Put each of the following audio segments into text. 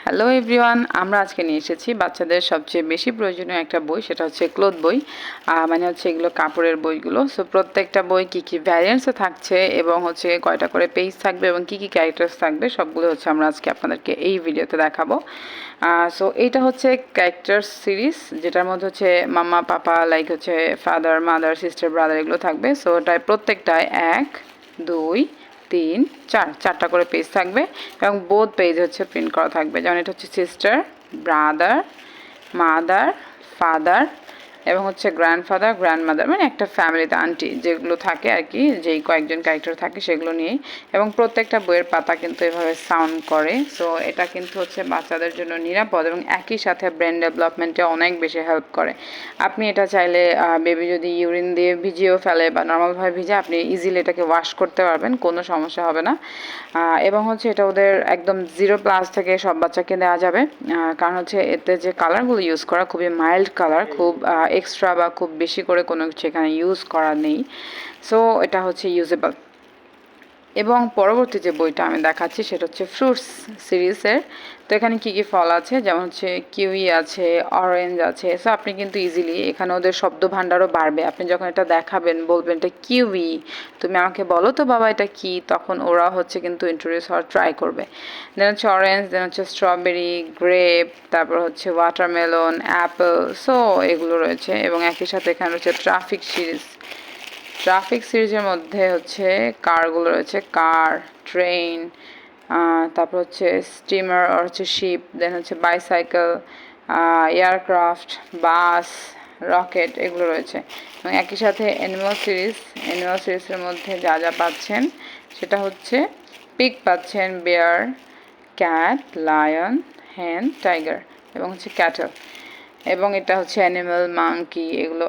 Hello everyone, আমরা আজকে নিয়ে এসেছি বাচ্চাদের সবচেয়ে বেশি প্রয়োজনীয় একটা বই, সেটা হচ্ছে ক্লথ বই। মানে হচ্ছে এগুলো কাপড়ের বইগুলো। সো প্রত্যেকটা বই কী কী ভ্যারিয়েন্টসে থাকছে এবং হচ্ছে কয়টা করে পেজ থাকবে এবং কী কী ক্যারেক্টার্স থাকবে সবগুলো হচ্ছে আমরা আজকে আপনাদেরকে এই ভিডিওতে দেখাবো। সো এইটা হচ্ছে ক্যারেক্টার্স সিরিজ, যেটার মধ্যে হচ্ছে মাম্মা পাপা, লাইক হচ্ছে ফাদার মাদার সিস্টার ব্রাদার এগুলো থাকবে। সো ওটায় প্রত্যেকটায় 1 2 3 4 4টা করে পেজ থাকবে এবং বোথ পেজ হচ্ছে প্রিন্ট করা থাকবে। যেমন এটা হচ্ছে সিস্টার, ব্রাদার, মাদার, ফাদার এবং হচ্ছে গ্র্যান্ডফাদার, গ্র্যান্ডমাদার, মানে একটা ফ্যামিলিতে আন্টি যেগুলো থাকে আর কি, যেই কয়েকজন ক্যারেক্টার থাকে সেগুলো নিয়েই। এবং প্রত্যেকটা বইয়ের পাতা কিন্তু এভাবে সাউন্ড করে। সো এটা কিন্তু হচ্ছে বাচ্চাদের জন্য নিরাপদ এবং একই সাথে ব্রেন ডেভেলপমেন্টে অনেক বেশি হেল্প করে। আপনি এটা চাইলে বেবি যদি ইউরিন দিয়ে ভিজিয়েও ফেলে বা নর্মালভাবে ভিজে, আপনি ইজিলি এটাকে ওয়াশ করতে পারবেন, কোনো সমস্যা হবে না। এবং হচ্ছে এটা ওদের একদম 0+ থেকে সব বাচ্চাকে দেওয়া যাবে, কারণ হচ্ছে এতে যে কালারগুলো ইউজ করা খুবই মাইল্ড কালার, খুব এক্সট্রা বা খুব বেশি করে কোনো কিছু এখানে ইউজ করা নেই। সো এটা হচ্ছে ইউজেবল। এবং পরবর্তী যে বইটা আমি দেখাচ্ছি সেটা হচ্ছে ফ্রুটস সিরিজের। তো এখানে কী কী ফল আছে, যেমন হচ্ছে কিউই আছে, অরেঞ্জ আছে। সো আপনি কিন্তু ইজিলি এখানে ওদের শব্দ ভাণ্ডারও বাড়বে। আপনি যখন এটা দেখাবেন, বলবেন এটা কিউই, তুমি আমাকে বলো তো বাবা এটা কি, তখন ওরা হচ্ছে কিন্তু ইন্ট্রোডিউস হওয়ার ট্রাই করবে। দেন হচ্ছে অরেঞ্জ, দেন হচ্ছে স্ট্রবেরি, গ্রেপ, তারপর হচ্ছে ওয়াটারমেলন, অ্যাপেল। সো এগুলো রয়েছে। এবং একই সাথে এখানে রয়েছে ট্রাফিক সিরিজ। ট্রাফিক সিরিজের মধ্যে হচ্ছে কারগুলো রয়েছে, কার, ট্রেন, তারপর হচ্ছে স্টিমার আর হচ্ছে শিপ, দেন হচ্ছে বাইসাইকেল, এয়ারক্রাফট, বাস, রকেট, এগুলো রয়েছে। এবং একই সাথে অ্যানিমাল সিরিজের মধ্যে যা যা পাচ্ছেন সেটা হচ্ছে পিগ পাচ্ছেন, বেয়ার, ক্যাট, লায়ন, হেন, টাইগার এবং হচ্ছে ক্যাটল। এবং এটা হচ্ছে অ্যানিমাল, মাঙ্কি, এগুলো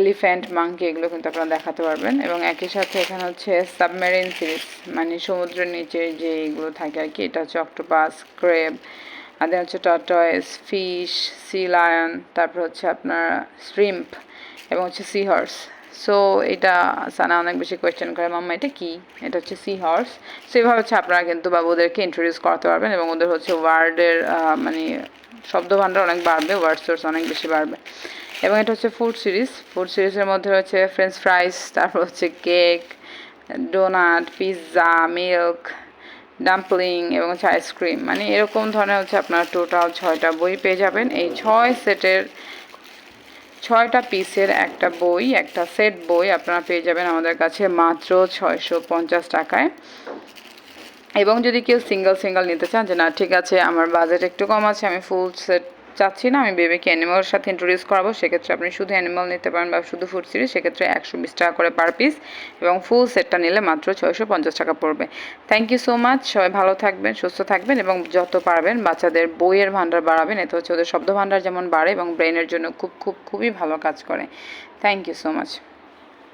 এলিফ্যান্ট, মাঙ্কি, এগুলো কিন্তু আপনারা দেখাতে পারবেন। এবং একই সাথে এখানে হচ্ছে সাবমেরিন সিরিজ, মানে সমুদ্রের নিচে যে এগুলো থাকে আর কি। এটা হচ্ছে অক্টোপাস, ক্রেব, আর দেন হচ্ছে টর্টয়েস, ফিশ, সি লায়ন, তারপর হচ্ছে আপনার শ্রিম্প এবং হচ্ছে সি হর্স। সো এটা সানা অনেক বেশি কোয়েশ্চেন করে, মাম্মা এটা কি, এটা হচ্ছে সি হর্স। সো এইভাবে হচ্ছে আপনারা কিন্তু বাবুদেরকে ইন্ট্রোডিউস করতে পারবেন এবং ওদের হচ্ছে ওয়ার্ডের মানে শব্দভাণ্ডার অনেক বাড়বে, ওয়ার্ড সোর্স অনেক বেশি বাড়বে। এবং এটা হচ্ছে ফুড সিরিজের মধ্যে রয়েছে ফ্রেঞ্চ ফ্রাইস, তারপর হচ্ছে cake, donut, pizza, milk, dumpling এবং হচ্ছে আইসক্রিম। মানে এরকম ধরনের হচ্ছে আপনার টোটাল 6টা বই পেয়ে যাবেন। এই 6টা পিসের একটা বই, একটা সেট বই আপনারা পেয়ে যাবেন আমাদের কাছে মাত্র 650 টাকায়। এবং যদি কেউ সিঙ্গেল নিতে চান, যে না ঠিক আছে আমার বাজেট একটু কম আছে, আমি ফুল সেট চাচ্ছি না, আমি বেবিকে অ্যানিমালের সাথে ইন্ট্রোডিউস করাবো, সেক্ষেত্রে আপনি শুধু অ্যানিমাল নিতে পারেন বা শুধু ফুড সিরিজ, সেক্ষেত্রে 120 টাকা করে পার পিস এবং ফুল সেটটা নিলে মাত্র 650 টাকা পড়বে। Thank you so much. সবাই ভালো থাকবেন, সুস্থ থাকবেন এবং যত পারবেন বাচ্চাদের বইয়ের ভাণ্ডার বাড়াবেন। এতে হচ্ছে ওদের শব্দ ভাণ্ডার যেমন বাড়ে এবং ব্রেনের জন্য খুবই ভালো কাজ করে। Thank you so much.